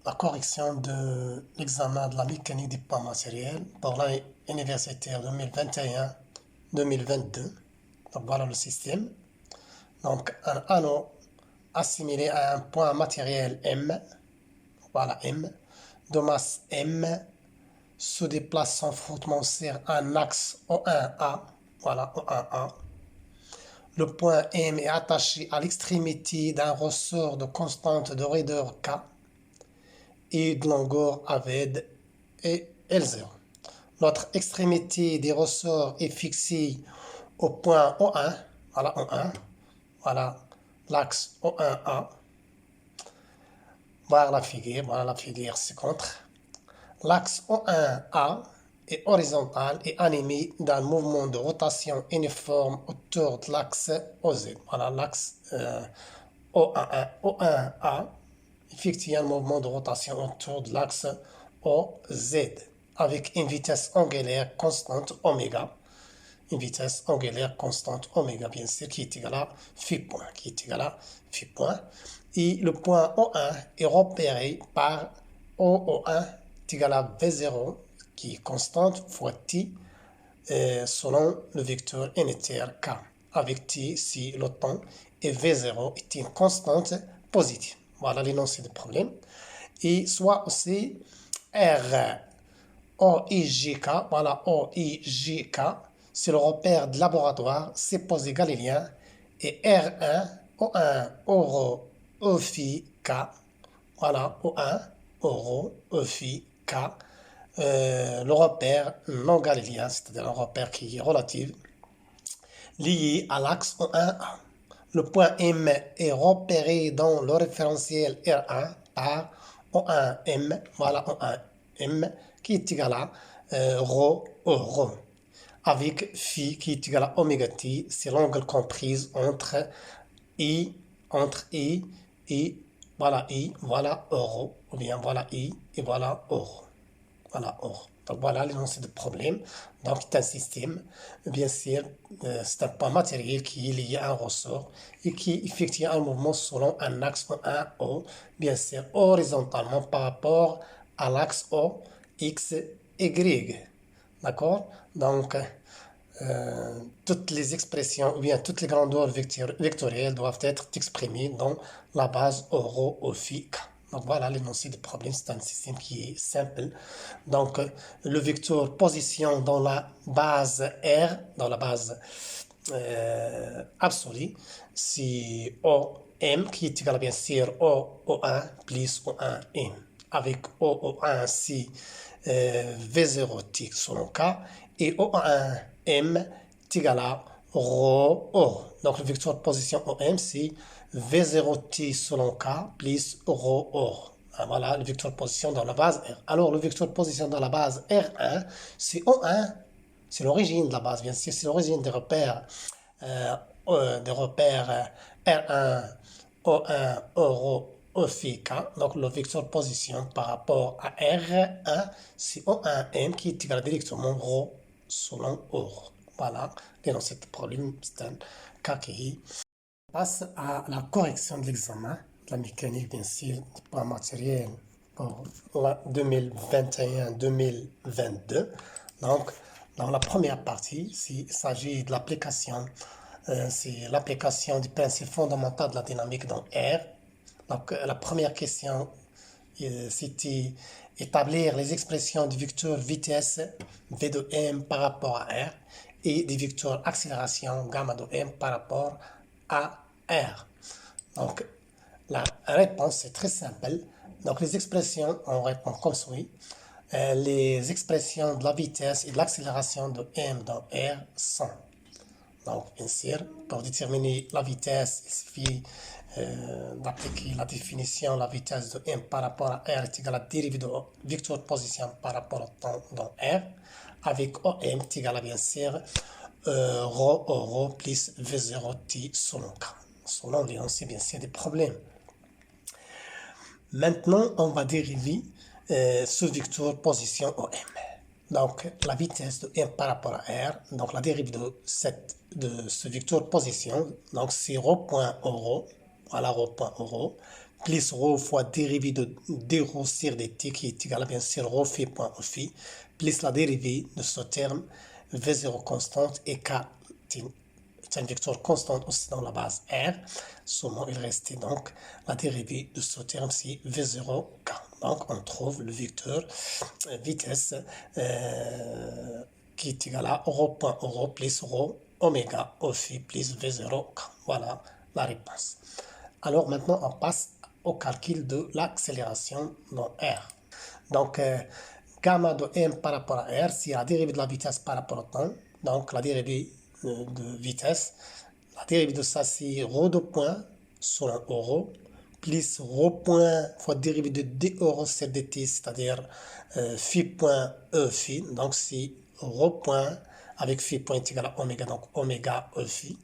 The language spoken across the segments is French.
la correction de l'examen de la mécanique des poids matériels pour l'année universitaire 2021-2022. Donc voilà le système. Donc un anneau assimilé à un point matériel M, voilà M, de masse M, se déplace sans frottement sur un axe O1A, voilà O1A. Le point M est attaché à l'extrémité d'un ressort de constante de raideur K et de longueur AVED et L0. L'autre extrémité des ressorts est fixée au point O1, voilà O1, voilà l'axe O1A. Voilà la figure ci-contre. L'axe O1A est horizontal et animé d'un mouvement de rotation uniforme autour de l'axe OZ. Voilà l'axe O1A effectue un mouvement de rotation autour de l'axe OZ avec une vitesse angulaire constante oméga. Une vitesse angulaire constante oméga, bien sûr, qui est égale à phi point, Et le point O1 est repéré par OO1 est égal à V0, qui est constante, fois T, selon le vecteur unitaire K, avec T si le temps, et V0 est une constante positive. Voilà l'énoncé du problème. Et soit aussi R, OIJK, voilà OIJK, c'est le repère de laboratoire, c'est posé galiléen, et R1, O1, Euro, Ophi, K, voilà, O1, Euro, Ophi, K, le repère non galiléen, c'est-à-dire un repère qui est relatif, lié à l'axe O1A. Le point M est repéré dans le référentiel R1 par O1M, voilà O1M, qui est égal à ρ ρ, avec phi qui est égal à oméga t, c'est l'angle comprise I, entre I et voilà euro, ou bien voilà I et voilà euro. Voilà, or. Donc voilà l'énoncé de problème. Donc c'est un système, bien sûr, c'est un point matériel qui est lié à un ressort et qui effectue un mouvement selon un axe O1O, bien sûr, horizontalement par rapport à l'axe O, X, Y. D'accord? Donc, toutes les expressions, ou bien toutes les grandeurs vectorielles doivent être exprimées dans la base oroffique. Donc voilà l'énoncé du problème, c'est un système qui est simple. Donc le vecteur position dans la base R, dans la base absolue, c'est OM qui est égal bien sûr O1 plus O1M. Avec O1 c'est V0T selon K et O1M est égal à ρ. Donc le vecteur de position OM c'est V0T selon K plus ρ. Voilà le vecteur de position dans la base R. Alors le vecteur de position dans la base R1 c'est O1, c'est l'origine de la base bien sûr, c'est l'origine des repères R1, O1, Euro, Ophi, K. Donc le vecteur de position par rapport à R1, c'est O1M qui est égal directement ρ selon Euro. Voilà, l'énoncé de problème, c'est un cas qui passe à la correction de l'examen de la mécanique, bien sûr, du point matériel pour 2021-2022. Donc, dans la première partie, il s'agit de l'application, c'est l'application du principe fondamental de la dynamique dans R. Donc, la première question, c'était établir les expressions du vecteur vitesse V de M par rapport à R et du vecteur accélération gamma de M par rapport à R. Donc, la réponse est très simple. Donc, les expressions, on répond comme suit. Les expressions de la vitesse et de l'accélération de M dans R sont. Donc, bien sûr, pour déterminer la vitesse, il suffit d'appliquer la définition, la vitesse de M par rapport à R est égale à la dérivée de vecteur de position par rapport au temps dans R, avec OM est égal à bien sûr ρ plus V0T selon K. Selon l'énoncé, bien sûr, des problèmes. Maintenant, on va dériver ce vecteur position OM. Donc, la vitesse de M par rapport à R, donc la dérivée de ce vecteur position, donc c'est ρ.euro, voilà ρ.euro, plus rho fois dérivée de d rho sur dt qui est égal à bien sûr rho phi point o phi plus la dérivée de ce terme v0 constante et k est un vecteur constant aussi dans la base R. Seulement il restait donc la dérivée de ce terme c'est v0k. Donc on trouve le vecteur vitesse qui est égal à rho point rho plus rho oméga o phi plus v0k. Voilà la réponse. Alors maintenant on passe au calcul de l'accélération dans R. Donc gamma de m par rapport à R, c'est la dérivée de la vitesse par rapport au temps. Donc la dérivée de vitesse, la dérivée de ça c'est rho de point sur un euro plus rho point fois dérivée de d euro sur dt, c'est-à-dire phi point e phi. Donc c'est rho point avec phi point est égal à oméga, donc oméga e phi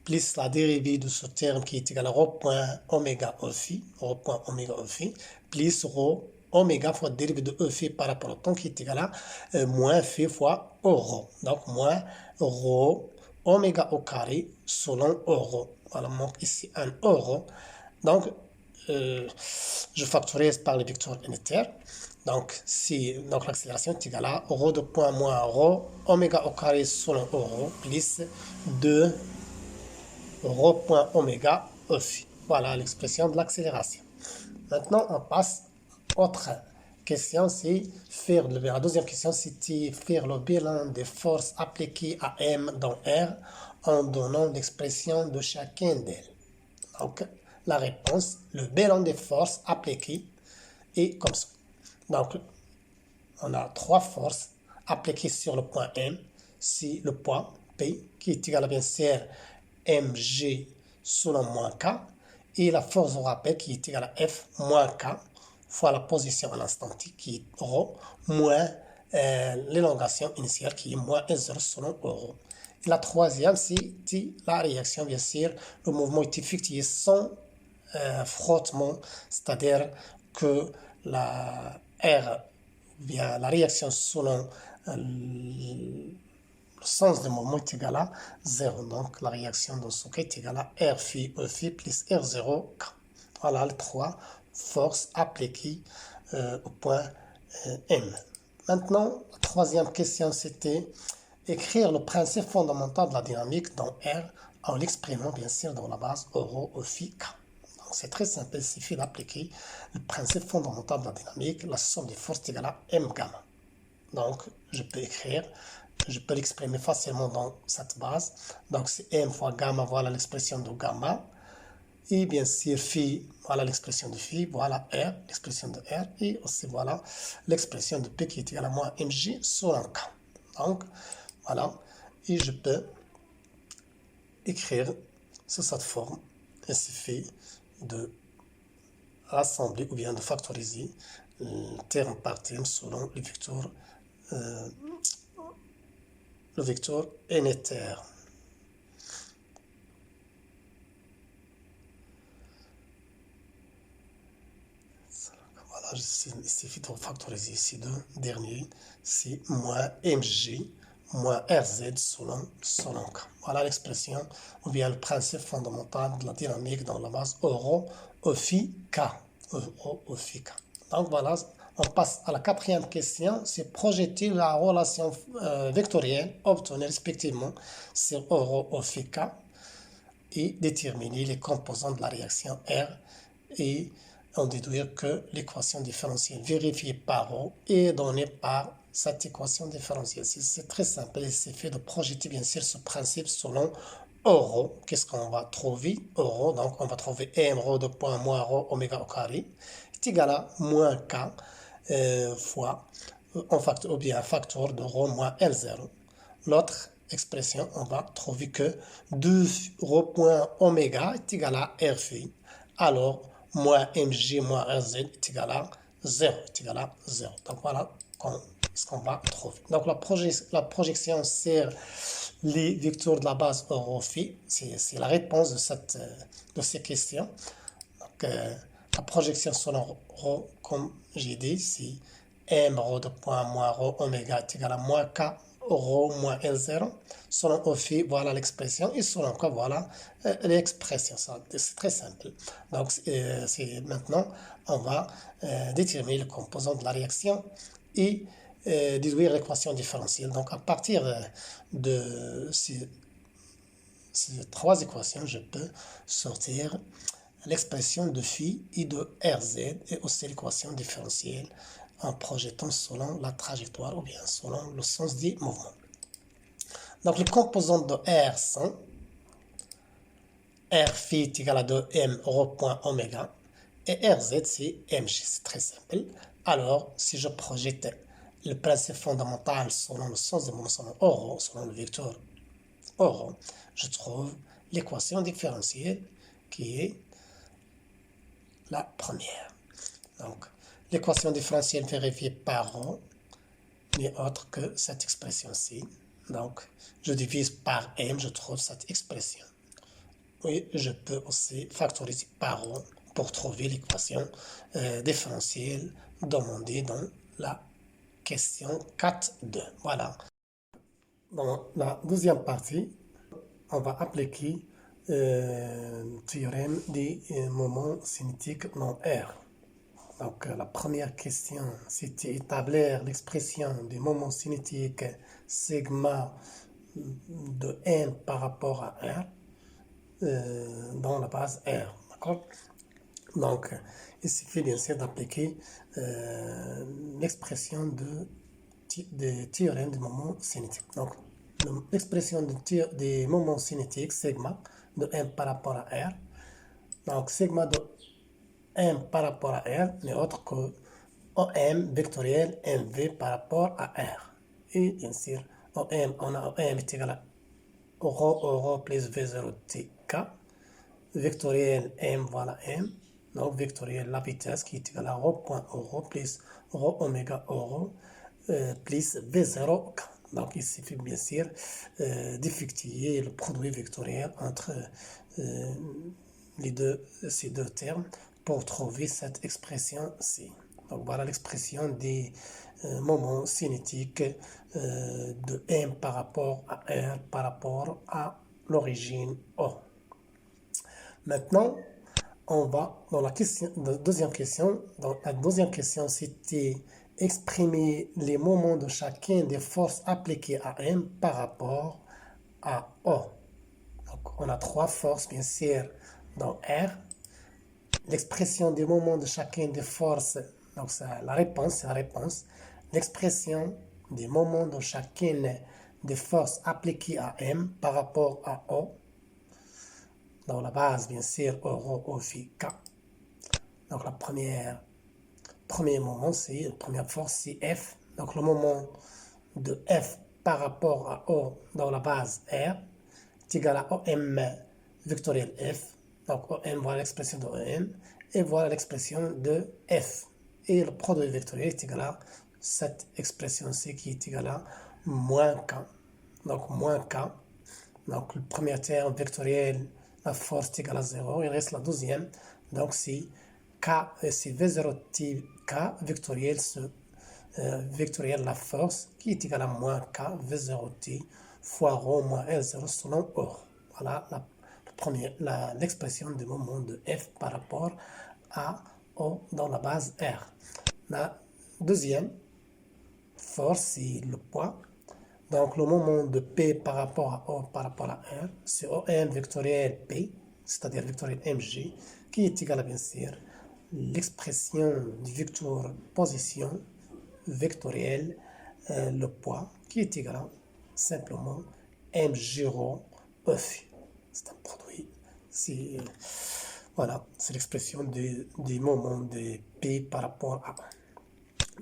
plus la dérivée de ce terme qui est égal à rho point oméga e phi, rho point oméga e phi, plus rho oméga fois dérivée de e phi par rapport au temps qui est égal à moins phi fois rho. Donc moins rho oméga au carré selon rho. Voilà, donc ici un rho. Donc je factorise par le vecteur unitaire. Donc l'accélération est égale à rho de point moins rho oméga au carré selon rho plus 2 rho point oméga e phi. Voilà l'expression de l'accélération. Maintenant, on passe à autre question, c'est faire la deuxième question, c'est faire le bilan des forces appliquées à M dans R en donnant l'expression de chacune d'elles. Donc, la réponse, le bilan des forces appliquées est comme ça. Donc, on a trois forces appliquées sur le point M, c'est le poids P qui est égal à bien sûr mg selon moins k et la force de rappel qui est égale à F moins K fois la position à l'instant T qui est ρ moins l'élongation initiale qui est moins S0 selon ρ. Et la troisième, c'est la réaction, bien sûr, le mouvement est effectué sans frottement, c'est-à-dire que la R, bien la réaction selon le sens du mouvement est égal à 0. Donc la réaction dans ce cas est égale à R phi E phi plus R0K. Voilà les trois forces appliquées au point M. Maintenant, la troisième question, c'était écrire le principe fondamental de la dynamique dans R en l'exprimant bien sûr dans la base ρ E phi K. C'est très simple, il suffit d'appliquer le principe fondamental de la dynamique, la somme des forces est égale à M gamma. Donc, je peux l'exprimer facilement dans cette base. Donc, c'est M fois gamma, voilà l'expression de gamma. Et bien sûr, phi, voilà l'expression de phi, voilà R, l'expression de R. Et aussi, voilà l'expression de P qui est égale à moins mg sur un K. Donc, voilà. Et je peux écrire sous cette forme. Il suffit de rassembler ou bien de factoriser terme par terme selon le vecteur unitaire. Voilà, il suffit de factoriser ces deux derniers. C'est moins mg moins rz selon k. Voilà l'expression ou bien le principe fondamental de la dynamique dans la base ρ E phi k. Donc voilà, on passe à la quatrième question, c'est projeter la relation vectorielle obtenue respectivement sur ρ E phi k et déterminer les composants de la réaction R et en déduire que l'équation différentielle vérifiée par ρ est donnée par cette équation différentielle. C'est très simple, il suffit de projeter bien sûr ce principe selon ρ. Qu'est-ce qu'on va trouver? ρ, donc on va trouver m ρ de point moins ρ oméga au carré est égal à moins k fois ou bien un facteur de ρ moins L0. L'autre expression, on va trouver que 2 ρ point oméga est égal à R phi. Alors, moins mg moins rz est égal à 0. Donc voilà ce qu'on va trouver. Donc la projection sur les vecteurs de la base ρ phi, c'est la réponse de ces questions. Donc la projection selon ρ, comme j'ai dit, c'est m ρ de point moins ρ oméga est égal à moins k rho moins L0. Selon O phi, voilà l'expression. Et selon K, voilà l'expression. C'est très simple. Donc, maintenant, on va déterminer le composant de la réaction et déduire l'équation différentielle. Donc, à partir de ces trois équations, je peux sortir l'expression de phi et de Rz et aussi l'équation différentielle en projetant selon la trajectoire ou bien selon le sens du mouvement. Donc, les composantes de R sont R phi est égal à 2m rho point oméga et Rz c'est mg. C'est très simple. Alors, si je projette le principe fondamental selon le sens du mouvement, selon rho, selon le vecteur rho, je trouve l'équation différentielle qui est la première. Donc, l'équation différentielle vérifiée par rho n'est autre que cette expression-ci. Donc, je divise par m, je trouve cette expression. Oui, je peux aussi factoriser par rho pour trouver l'équation différentielle demandée dans la question 4.2. Voilà. Dans la deuxième partie, on va appliquer le théorème des moments cinétiques non R. Donc, la première question, c'était établir l'expression des moments cinétiques sigma de n par rapport à R dans la base R. D'accord? Donc, il suffit bien sûr d'appliquer l'expression de théorème des moments cinétiques. Donc, l'expression des moments cinétiques, sigma de m par rapport à R. Donc, sigma de m par rapport à R n'est autre que OM vectoriel MV par rapport à R. Et bien sûr, OM, on a OM est égal à rho plus V0 K. Vectoriel M, voilà M. Donc, vectoriel la vitesse qui est égal à rho point rho plus rho oméga rho plus V0 K. Donc, il suffit bien sûr d'effectuer le produit vectoriel entre ces deux termes pour trouver cette expression-ci. Donc, voilà l'expression des moments cinétiques de M par rapport à R par rapport à l'origine O. Maintenant, on va dans la deuxième question. Dans la deuxième question, c'était exprimer les moments de chacun des forces appliquées à M par rapport à O. Donc, on a trois forces, bien sûr, dans R. L'expression des moments de chacune des forces, donc c'est la réponse. L'expression des moments de chacune des forces appliquées à M par rapport à O. Dans la base, bien sûr, rho, O, phi, K. Donc, premier moment, c'est la première force, c'est F. Donc, le moment de F par rapport à O dans la base R est égal à OM vectoriel F. Donc, OM, voilà l'expression de OM. Et voilà l'expression de F. Et le produit vectoriel est égal à cette expression-ci qui est égale à moins K. Donc, moins K. Donc, le premier terme vectoriel, la force est égale à 0. Il reste la deuxième. Donc, c'est K, c'est V0T K vectoriel, vectoriel la force qui est égale à moins K V0T fois rho moins L0 selon O. Voilà l'expression du moment de F par rapport à O dans la base R. La deuxième force, c'est le poids. Donc, le moment de P par rapport à O par rapport à R, c'est OM vectoriel P, c'est-à-dire vectoriel MG, qui est égal à, bien sûr, l'expression du vecteur position vectoriel, le poids, qui est égal à simplement M0 E. C'est un produit. Voilà, c'est l'expression des moments de P par rapport à.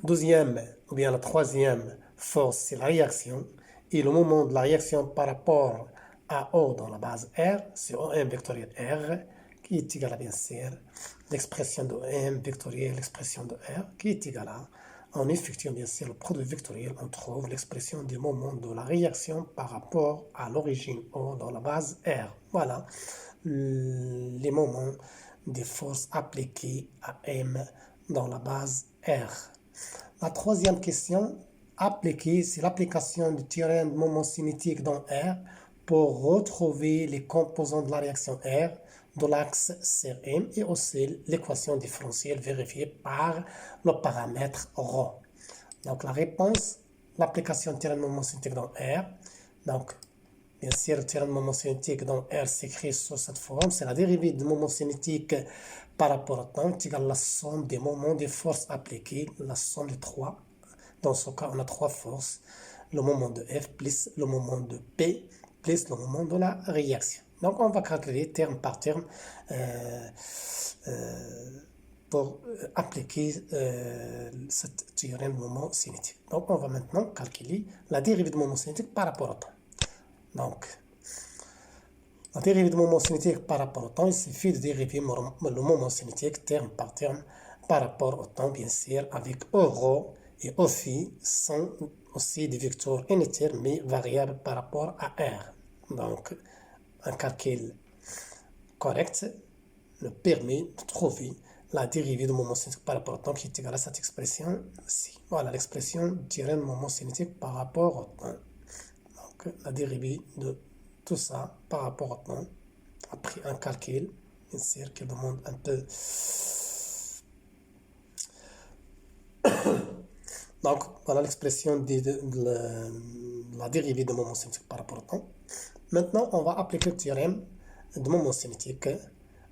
Deuxième, ou bien la troisième force, c'est la réaction. Et le moment de la réaction par rapport à O dans la base R, c'est OM vectoriel R, qui est égal à, bien sûr, l'expression de OM vectoriel, l'expression de R, qui est égal à, en effectuant bien sûr le produit vectoriel, on trouve l'expression du moment de la réaction par rapport à l'origine O dans la base R. Voilà les moments des forces appliquées à M dans la base R. La troisième question, appliquer, c'est l'application du théorème de moment cinétique dans R pour retrouver les composants de la réaction R de l'axe CRM et aussi l'équation différentielle vérifiée par le paramètre ρ. Donc la réponse, l'application du théorème de moment cinétique dans R. Donc, bien sûr, le théorème de moment cinétique dans R s'écrit sous cette forme. C'est la dérivée du moment cinétique par rapport au temps est égale à la somme des moments des forces appliquées, la somme des trois. Dans ce cas, on a trois forces. Le moment de F plus le moment de P plus le moment de la réaction. Donc, on va calculer terme par terme pour appliquer ce théorème de moment cinétique. Donc, on va maintenant calculer la dérivée du moment cinétique par rapport au temps. Donc, la dérivée du moment cinétique par rapport au temps, il suffit de dériver le moment cinétique terme par terme par rapport au temps, bien sûr, avec euro et phi sont aussi des vecteurs unitaires mais variables par rapport à R. Donc, un calcul correct nous permet de trouver la dérivée du moment cinétique par rapport au temps qui est égale à cette expression-ci. Voilà l'expression du théorème du moment cinétique par rapport au temps. Donc, la dérivée de tout ça par rapport au temps, après un calcul, bien sûr, qui demande un peu. Donc, voilà l'expression de la dérivée de moment cinétique par rapport au temps. Maintenant, on va appliquer le théorème de moment cinétique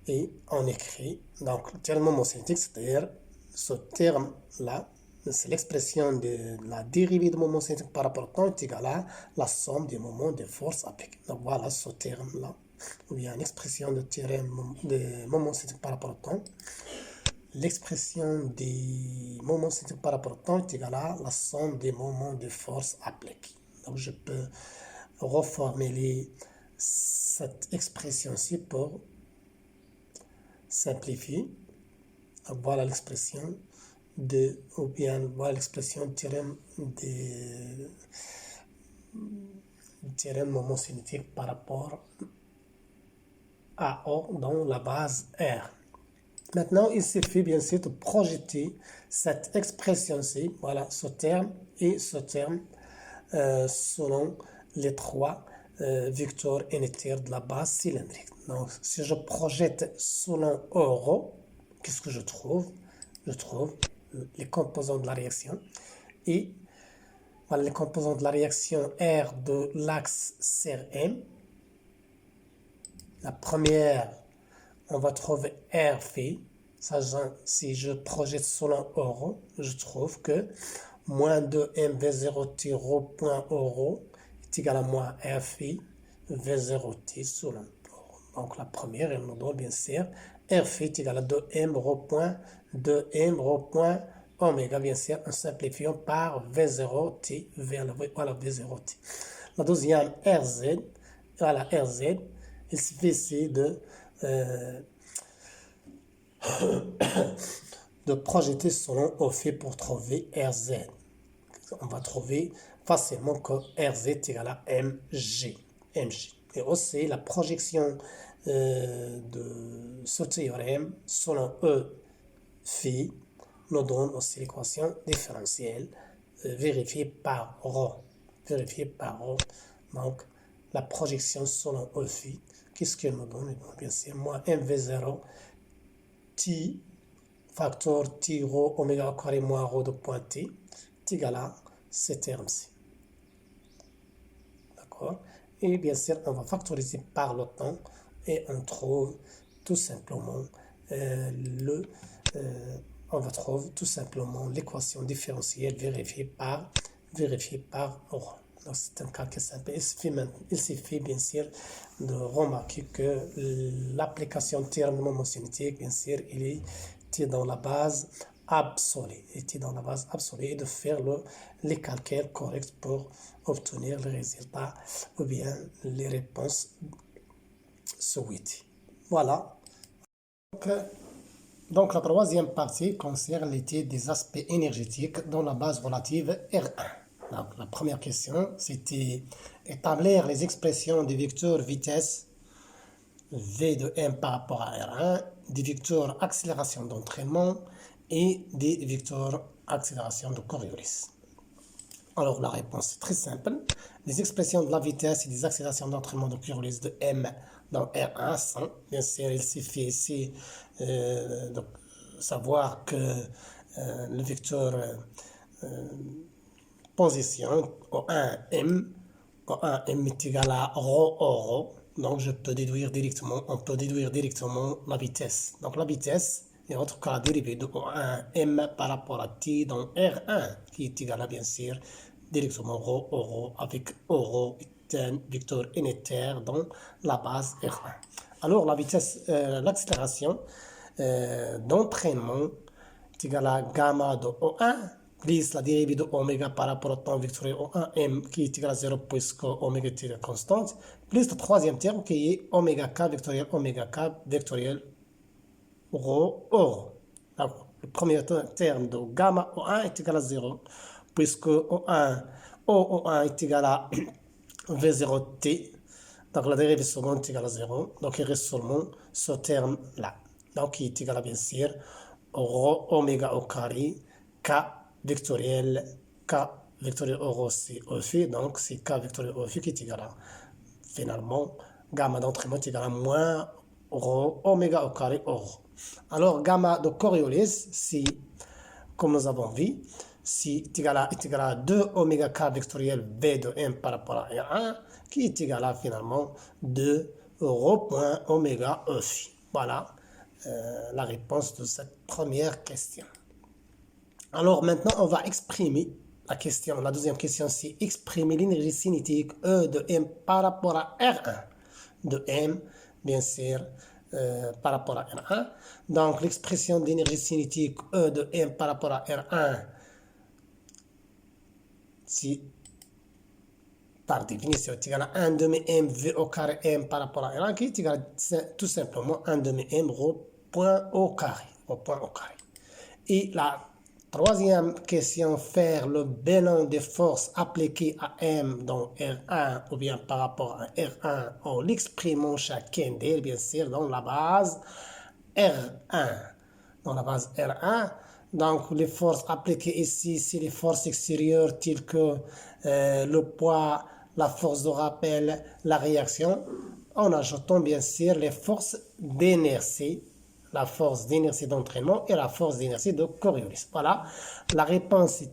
et on écrit donc le théorème de moment cinétique, c'est-à-dire ce terme-là, c'est l'expression de la dérivée de moment cinétique par rapport au temps est égale à la somme des moments de force appliquées. Donc voilà ce terme-là, ou bien l'expression de théorème de moment cinétique par rapport au temps. L'expression des moments cinétiques par rapport au temps est égale à la somme des moments de force appliqués. Donc je peux reformuler cette expression-ci pour simplifier. Voilà l'expression ou bien voilà l'expression du théorème de moment cinétique par rapport à O dans la base R. Maintenant, il suffit bien sûr de projeter cette expression-ci, voilà, ce terme et ce terme, selon les trois vecteurs unitaires de la base cylindrique. Donc, si je projette selon euro, qu'est-ce que je trouve? Je trouve les composants de la réaction et voilà les composants de la réaction R de l'axe CRM. La première, on va trouver R phi. Si je projette selon euro, je trouve que moins 2 mv0t rho point euro est égal à moins R phi v0t selon euro. Donc la première, elle nous donne bien sûr R phi est égal à 2m rho point 2m rho point oméga, bien sûr, en simplifiant par v0t, voilà v0t. La deuxième, RZ, voilà RZ, il suffit de projeter selon OFI pour trouver RZ. On va trouver facilement que RZ est égal à MG. Et aussi la projection de ce théorème selon E phi nous donne aussi l'équation différentielle vérifiée par ρ. Donc la projection selon E phi, qu'est-ce qu'elle nous donne? Bien sûr, moins mv0 t facteur t rho oméga carré moins rho de point t est égal à ces termes-ci. D'accord? Et bien sûr, on va factoriser par le temps et on trouve tout simplement on va trouver tout simplement l'équation différentielle vérifiée par ρ. Donc c'est un calcul simple. Il suffit bien sûr de remarquer que l'application de théorème de moment cinétique, bien sûr, il est dans la base absolue. Et de faire les calculs corrects pour obtenir les résultats ou bien les réponses souhaitées. Voilà. Donc la troisième partie concerne l'étude des aspects énergétiques dans la base relative R1. Donc, la première question, c'était établir les expressions des vecteurs vitesse V de M par rapport à R1, des vecteurs accélération d'entraînement et des vecteurs accélération de Coriolis. Alors, la réponse est très simple. Les expressions de la vitesse et des accélérations d'entraînement de pyrolyse de M dans R1 sont, bien sûr, il suffit ici de savoir que le vecteur position O1M est égal à ρ. Donc, on peut déduire directement la vitesse. Donc, la vitesse est en notre cas la dérivée de O1M par rapport à T dans R1, qui est égal à, bien sûr, directement ρ avec ρ est un vecteur unitaire dans la base R1. Alors, la vitesse, l'accélération d'entraînement est égal à gamma de O1 plus la dérivée de oméga par rapport au temps vectoriel O1M qui est égal à 0 puisque oméga est égal à constante, plus le troisième terme qui est oméga k vectoriel rho. Donc, le premier terme de gamma O1 est égal à 0 puisque O1 est égal à V0t. Donc la dérivée seconde est égale à 0. Donc il reste seulement ce terme-là. Donc qui est égal à, bien sûr, rho oméga au carré k vectoriel rho c'est phi. Donc c'est k vectoriel phi qui est égal à, finalement, gamma d'entraînement est égal à moins rho oméga au carré rho. Alors gamma de Coriolis, c'est, comme nous avons vu, est égal à 2 oméga k vectoriel v de m par rapport à R1, qui est égal à finalement 2 rho point oméga e phi. Voilà la réponse de cette première question. Alors maintenant, on va exprimer la deuxième question, c'est exprimer l'énergie cinétique E de m par rapport à R1. De m, bien sûr, par rapport à R1. Donc l'expression d'énergie cinétique E de m par rapport à R1, si par définition est égal à 1 demi m v au carré m par rapport à R1 qui est égal à tout simplement 1 demi m rho point au carré. Et la troisième question, faire le bilan des forces appliquées à M dans R1 ou bien par rapport à R1 en l'exprimant chacun d'elles, bien sûr, dans la base R1. Donc, les forces appliquées ici, c'est les forces extérieures telles que le poids, la force de rappel, la réaction, en ajoutant bien sûr les forces d'inertie, la force d'inertie d'entraînement et la force d'inertie de Coriolis. Voilà, la réponse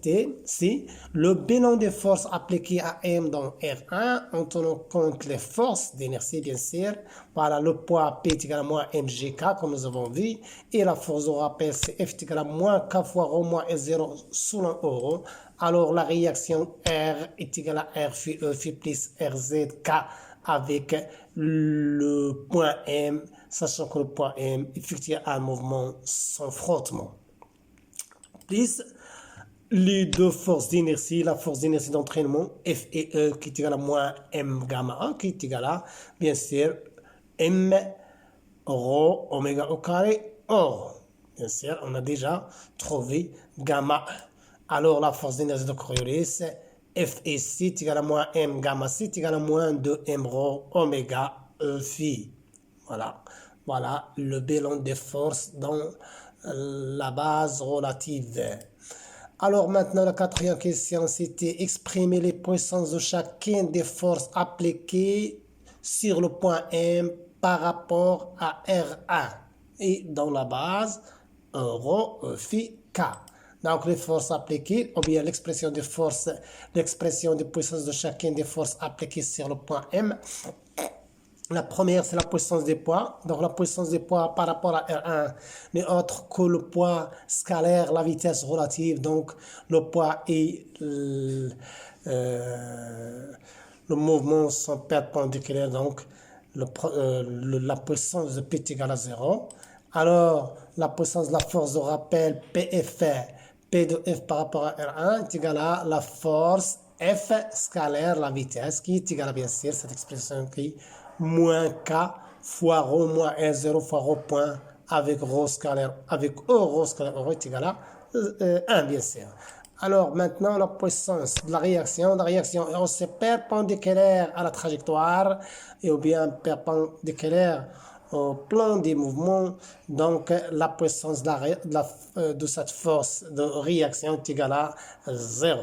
c'est le bilan des forces appliquées à M dans R1 en tenant compte les forces d'inertie, bien sûr. Voilà, le poids P est égal à moins mgk, comme nous avons vu, et la force de rappel, c'est F est égal à moins k fois ρ moins S0 sous l'euro. Alors, la réaction R est égale à R phi E phi plus RZK avec le point M, sachant que le point M effectue un mouvement sans frottement. Plus les deux forces d'inertie, la force d'inertie d'entraînement, F et E, qui est égale à moins M gamma 1, qui est égale à, bien sûr, M rho oméga au carré or. Bien sûr, on a déjà trouvé gamma 1. Alors, la force d'énergie de Coriolis, F et C est égal à moins M gamma C est égal à moins 2 M rho oméga E phi. Voilà le bilan des forces dans la base relative. Alors maintenant, la quatrième question, c'était exprimer les puissances de chacune des forces appliquées sur le point M par rapport à R1. Et dans la base, rho phi k. Donc les forces appliquées, ou bien l'expression des puissances de chacune des forces appliquées sur le point M. La première, c'est la puissance des poids. Donc, la puissance des poids par rapport à R1 n'est autre que le poids scalaire, la vitesse relative. Donc, le poids et le mouvement sont perpendiculaires. Donc, la puissance de P est égale à 0. Alors, la puissance de la force de rappel PF, P de F par rapport à R1 est égale à la force F scalaire, la vitesse, qui est égale à, bien sûr, cette expression qui moins K fois ρ moins R0 fois ρ point avec ρ scalaire, avec E ρ scalaire, ρ est égal à 1, bien sûr. Alors maintenant, la puissance de la réaction est aussi perpendiculaire à la trajectoire et ou bien perpendiculaire au plan des mouvements. Donc, la puissance de cette force de réaction est égale à 0.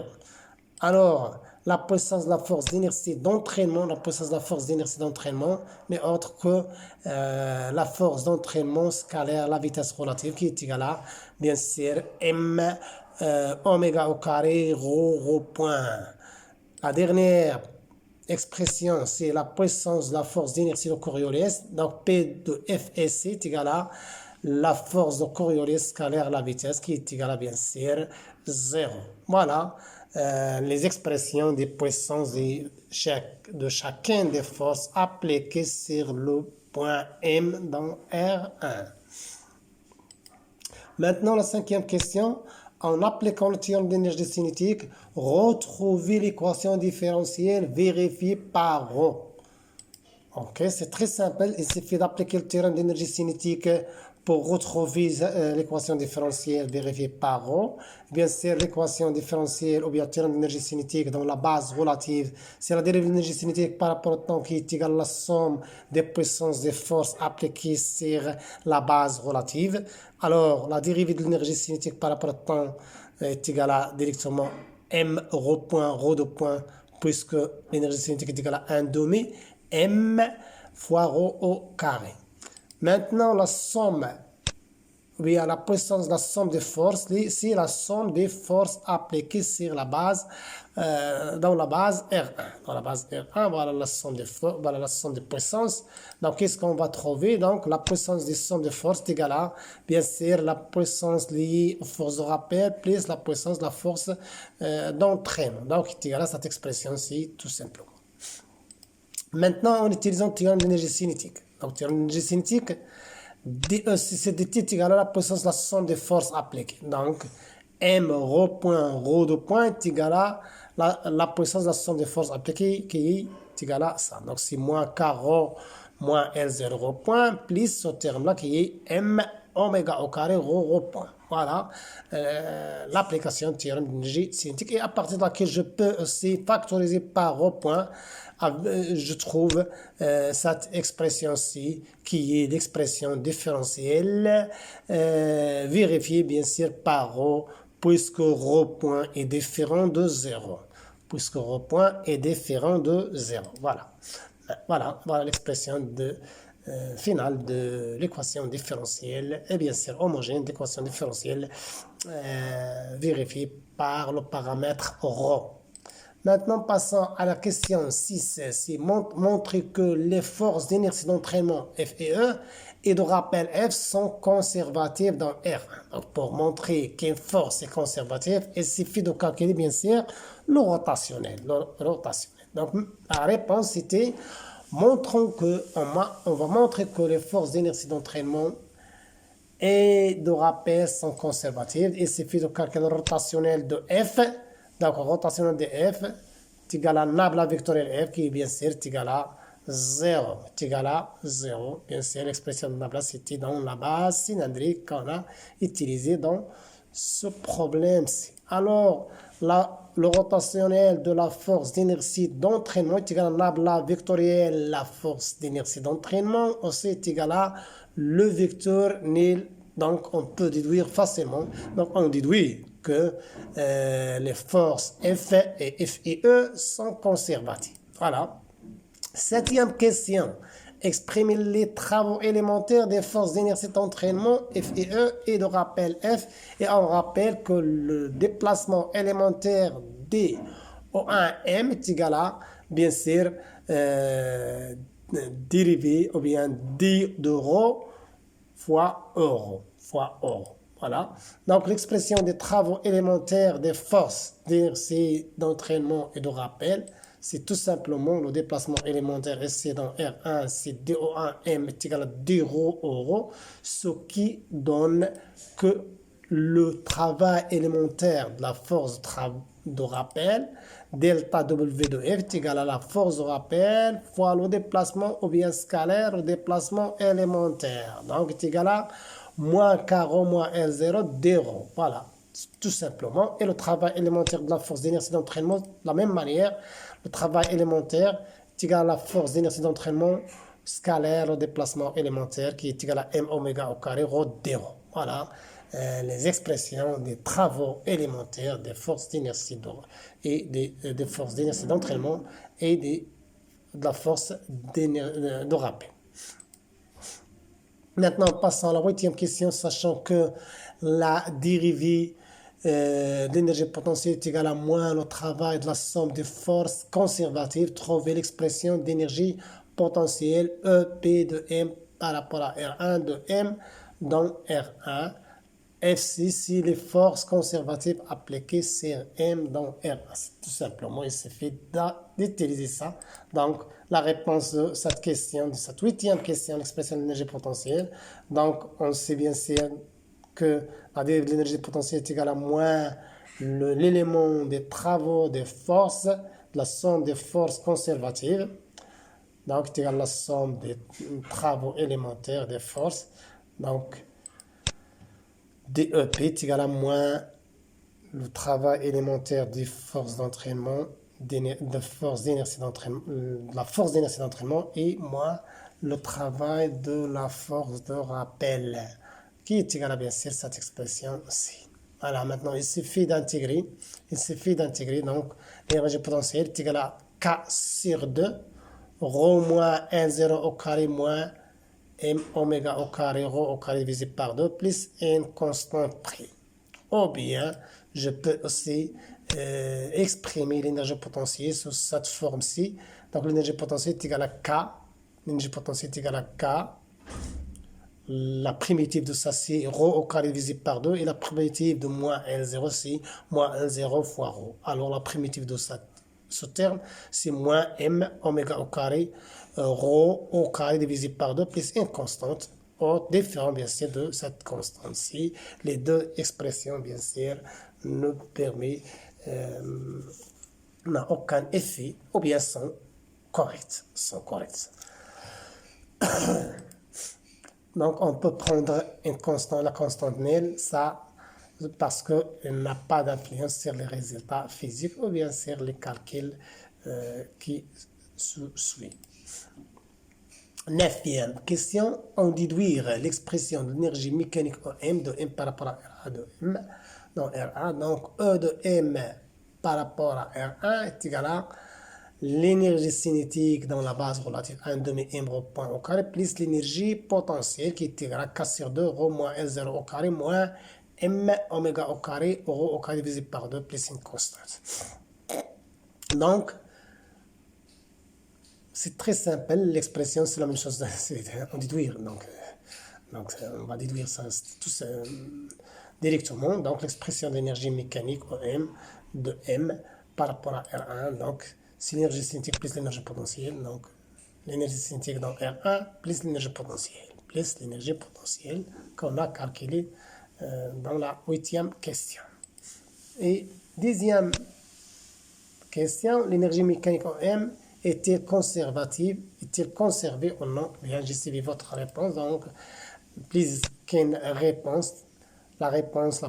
Alors, la puissance de la force d'inertie d'entraînement, la puissance de la force d'inertie d'entraînement n'est autre que la force d'entraînement scalaire, la vitesse relative, qui est égale à, bien sûr, m oméga au carré rho point. La dernière expression, c'est la puissance de la force d'inertie de Coriolis. Donc, P de F et C est égal à la force de Coriolis scalaire la vitesse, qui est égale à, bien sûr, 0. Voilà les expressions des puissances de chacun des forces appliquées sur le point M dans R1. Maintenant, la cinquième question. En appliquant le théorème d'énergie cinétique, retrouvez l'équation différentielle vérifiée par rho. Ok, c'est très simple. Il suffit d'appliquer le théorème d'énergie cinétique pour retrouver l'équation différentielle vérifiée par rho. Bien sûr, l'équation différentielle ou bien le théorème d'énergie cinétique dans la base relative, c'est la dérivée de l'énergie cinétique par rapport au temps qui est égale à la somme des puissances des forces appliquées sur la base relative. Alors, la dérivée de l'énergie cinétique par rapport au temps est égale à directement m rho point, rho de point, puisque l'énergie cinétique est égale à 1 demi, m fois rho au carré. Maintenant, la somme, bien la puissance de la somme des forces, c'est la somme des forces appliquées sur la base, dans la base R1. Dans la base R1, voilà la somme des forces, voilà la somme des puissances. Donc, qu'est-ce qu'on va trouver? Donc, la puissance des sommes de forces est égale à, bien sûr, la puissance liée aux forces de rappel plus la puissance de la force d'entraînement. Donc, c'est égal à cette expression-ci, tout simplement. Maintenant, en utilisant le théorème d'énergie cinétique. Donc, le théorème d'énergie cinétique, c'est dt égal à la puissance de la somme des forces appliquées. Donc, m rho point, rho de point est égal à la puissance de la somme des forces appliquées qui est égal à ça. Donc, c'est moins k rho moins L0 rho point plus ce terme-là qui est m oméga au carré rho point. Voilà l'application du théorème d'énergie cinétique. Et à partir de laquelle je peux aussi factoriser par rho point, je trouve cette expression-ci qui est l'expression différentielle vérifiée bien sûr par rho, puisque rho point est différent de 0. Puisque rho point est différent de 0. Voilà. Voilà l'expression finale de l'équation différentielle et bien sûr homogène d'équation différentielle vérifiée par le paramètre rho. Maintenant, passons à la question 6. C'est montrer que les forces d'inertie d'entraînement F et E et de rappel F sont conservatives dans R1. Donc, pour montrer qu'une force est conservative, il suffit de calculer bien sûr le rotationnel. Donc, la réponse était on va montrer que les forces d'inertie d'entraînement et de rappel sont conservatives. Il suffit de calculer le rotationnel de F. Donc, le rotationnel de F est égal à nabla vectorielle F qui est bien sûr égal à 0. Est égal à 0. Bien sûr, l'expression de nabla, c'était dans la base cylindrique qu'on a utilisée dans ce problème-ci. Alors, le rotationnel de la force d'inertie d'entraînement est égal à nabla vectorielle, la force d'inertie d'entraînement, aussi est égal à le vecteur nil. Donc, on peut déduire facilement. Donc, on déduit que les forces F et F et E sont conservatives. Voilà. Septième question. Exprimer les travaux élémentaires des forces d'inertie d'entraînement F et E et de rappel F. Et on rappelle que le déplacement élémentaire D O1M est égal à, bien sûr, dérivé ou bien D de rho fois euro. Voilà. Donc, l'expression des travaux élémentaires des forces d'inertie d'entraînement et de rappel, c'est tout simplement le déplacement élémentaire SC dans R1, c'est DO1M est égal à D rho euro, ce qui donne que le travail élémentaire de la force de rappel, delta W de F est égal à la force de rappel fois le déplacement ou bien scalaire, le déplacement élémentaire. Donc, est égal à moins K rho moins L0 D rho. Voilà, tout simplement. Et le travail élémentaire de la force d'inertie d'entraînement, de la même manière, le travail élémentaire est égal à la force d'inertie d'entraînement scalaire, le déplacement élémentaire qui est égal à M oméga au carré rho D rho. Voilà les expressions des travaux élémentaires des forces d'inertie et des forces d'inertie d'entraînement et de la force de rappel. Maintenant, passons à la 8e question, sachant que la dérivée de l'énergie potentielle est égale à moins le travail de la somme des forces conservatives. Trouvez l'expression d'énergie potentielle EP de M par rapport à R1 de M dans R1. F6 si les forces conservatives appliquées sur M dans R1. Tout simplement, il suffit d'utiliser ça. Donc, la réponse de cette question, de cette 8e question, l'expression de l'énergie potentielle. Donc, on sait bien sûr que la dérivée de l'énergie potentielle est égale à moins l'élément des travaux des forces, de la somme des forces conservatives. Donc, c'est égal à la somme des travaux élémentaires des forces. Donc, DEP est égal à moins le travail élémentaire des forces d'entraînement, de force d'inertie d'entraînement, la force d'inertie d'entraînement et moins le travail de la force de rappel, qui est égal à bien sûr cette expression aussi. Voilà, maintenant il suffit d'intégrer, donc l'énergie potentielle est égale à K sur 2, ρ moins 1, 0 au carré moins M oméga au carré, rho au carré divisé par 2 plus n constante prix. Ou bien, je peux aussi exprimer l'énergie potentielle sous cette forme-ci. Donc, l'énergie potentielle est égale à K. L'énergie potentielle est égale à K. La primitive de ça, c'est rho au carré divisé par 2. Et la primitive de moins L0, c'est moins L0 fois rho. Alors, la primitive de ce terme, c'est moins M oméga au carré rho au carré divisé par 2 plus une constante, différent bien sûr de cette constante-ci. Les deux expressions bien sûr ne permettent, n'ont aucun effet ou bien sont correctes. Donc on peut prendre une constante, la constante nil, ça parce qu'elle n'a pas d'influence sur les résultats physiques ou bien sur les calculs qui suivent. 9e question, on déduire l'expression de l'énergie mécanique OM de M par rapport à RA de M dans RA. Donc E de M par rapport à R1 est égal à l'énergie cinétique dans la base relative à 1 demi M rho point au carré plus l'énergie potentielle qui est égale à K sur 2 rho moins L0 au carré moins M oméga au carré rho au carré divisé par 2 plus une constante. Donc, c'est très simple, l'expression c'est la même chose, on déduire, donc on va déduire ça tout ça, directement. Donc l'expression d'énergie mécanique OM de M par rapport à R1, donc c'est l'énergie cinétique plus l'énergie potentielle, donc l'énergie cinétique dans R1 plus l'énergie potentielle qu'on a calculé dans la 8e question. Et 10e question, l'énergie mécanique OM est-il conservative? Est-il conservé ou non? Bien, j'ai suivi votre réponse. Donc, please, qu'une réponse. La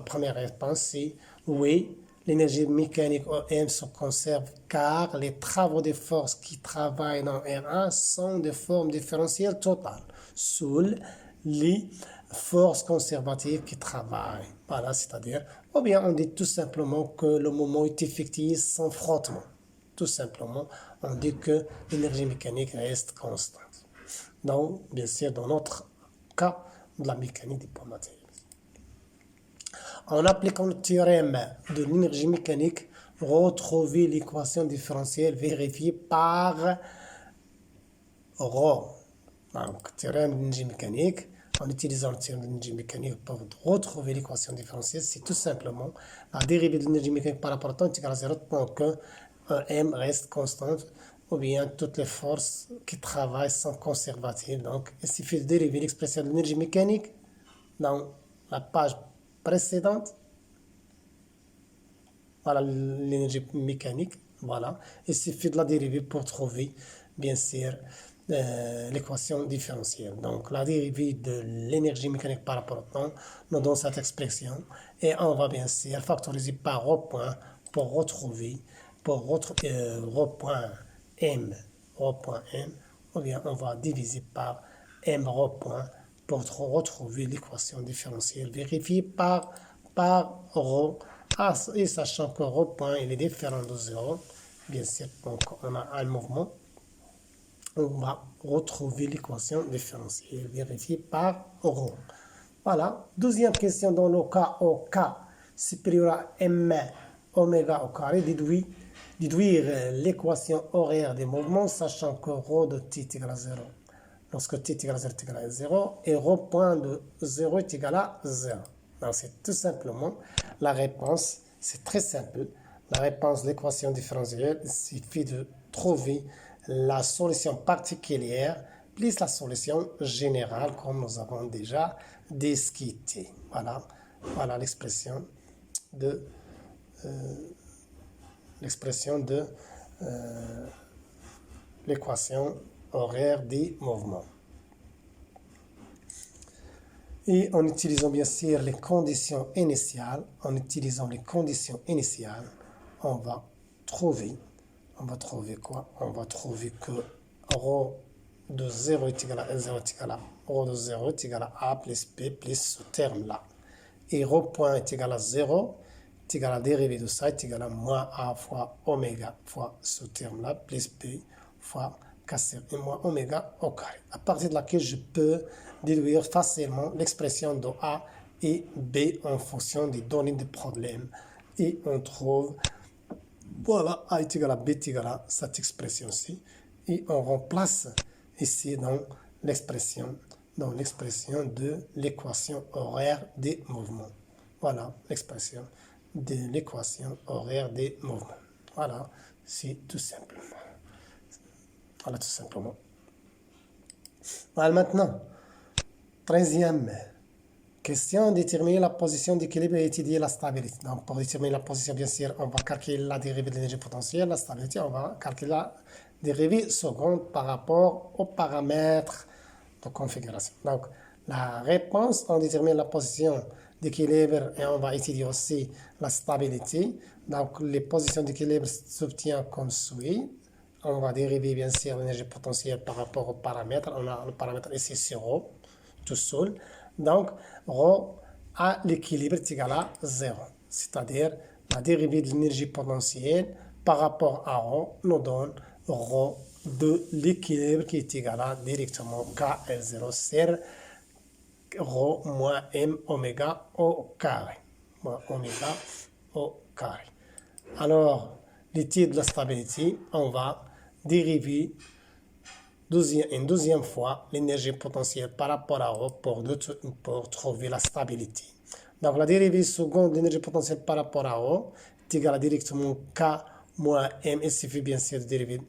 première réponse, c'est oui. L'énergie mécanique OM se conserve car les travaux de force qui travaillent dans R1 sont de forme différentielle totale sous les forces conservatives qui travaillent. Voilà, c'est-à-dire, ou bien on dit tout simplement que le moment est effectif sans frottement. Tout simplement, on dit que l'énergie mécanique reste constante. Donc, bien sûr, dans notre cas de la mécanique des poids matériels. En appliquant le théorème de l'énergie mécanique, retrouvez l'équation différentielle vérifiée par ρ. Donc, théorème de l'énergie mécanique, en utilisant le théorème de l'énergie mécanique pour retrouver l'équation différentielle, c'est tout simplement la dérivée de l'énergie mécanique par rapport au temps est égale à 0, donc que M reste constante, ou bien toutes les forces qui travaillent sont conservatives. Donc, il suffit de dériver l'expression de l'énergie mécanique dans la page précédente. Voilà l'énergie mécanique. Voilà. Il suffit de la dériver pour trouver, bien sûr, l'équation différentielle. Donc, la dérivée de l'énergie mécanique par rapport au temps nous donne cette expression. Et on va bien sûr factoriser par ρ point pour retrouver ρ point M, ou bien on va diviser par M ρ point pour retrouver l'équation différentielle vérifiée par ρ. Et sachant que ρ point il est différent de 0, bien sûr, donc on a un mouvement, on va retrouver l'équation différentielle vérifiée par ρ. Voilà. Deuxième question, dans le cas OK supérieur à m oméga au carré, déduire l'équation horaire des mouvements, sachant que ρ de t est égal à 0. Lorsque t est égal à 0 est égal à 0, et ρ point de 0 est égal à 0. Donc c'est tout simplement la réponse, c'est très simple. La réponse de l'équation différentielle, il suffit de trouver la solution particulière plus la solution générale, comme nous avons déjà discuté. Voilà, voilà l'expression de l'équation horaire des mouvements. Et en utilisant bien sûr les conditions initiales, on va trouver quoi? On va trouver que ρ de 0 est égal à 0 est égal à ρ de 0 est égal à A plus B plus ce terme-là. Et ρ point est égal à 0, est égal à la dérivée de ça, est égal à moins A fois oméga fois ce terme-là, plus B fois K et moins oméga au carré. À partir de laquelle je peux déduire facilement l'expression de A et B en fonction des données du problème. Et on trouve, voilà, A est égal à B est égal à cette expression-ci. Et on remplace ici dans l'expression de l'équation horaire des mouvements. Voilà l'expression de l'équation horaire des mouvements. Voilà, c'est tout simplement. Voilà, tout simplement. Voilà, maintenant, 13e question, déterminer la position d'équilibre et étudier la stabilité. Donc, pour déterminer la position, bien sûr, on va calculer la dérivée de l'énergie potentielle. La stabilité, on va calculer la dérivée seconde par rapport aux paramètres de configuration. Donc, la réponse, on détermine la position d'équilibre et on va étudier aussi la stabilité. Donc, les positions d'équilibre s'obtiennent comme suit. On va dériver bien sûr l'énergie potentielle par rapport aux paramètres. On a le paramètre ici, c'est ρ, tout seul. Donc, ρ à l'équilibre est égal à 0. C'est-à-dire, la dérivée de l'énergie potentielle par rapport à ρ nous donne ρ de l'équilibre qui est égal à directement KL0 sur ρ moins m oméga au carré. Moins oméga au carré. Alors, l'étude de la stabilité, on va dériver une deuxième fois l'énergie potentielle par rapport à ρ pour trouver la stabilité. Donc, la dérivée seconde de l'énergie potentielle par rapport à ρ est égale à directement K moins M. Il suffit bien sûr de dériver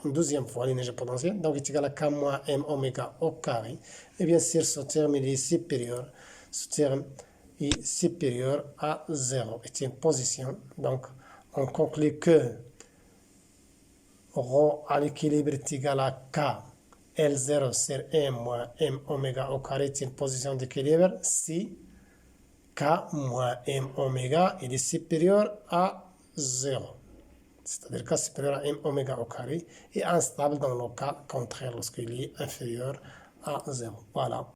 une deuxième fois l'énergie potentielle. Donc, est égal à K moins M oméga au carré. Et bien sûr, ce terme est supérieur. Ce terme est supérieur à 0. C'est une position. Donc, on conclut que ρ à l'équilibre est égal à K L0 sur M moins M oméga au carré est une position d'équilibre si K moins M oméga est supérieur à 0. C'est-à-dire K supérieur à M oméga au carré est instable dans le cas contraire lorsqu'il est inférieur à 0. Voilà.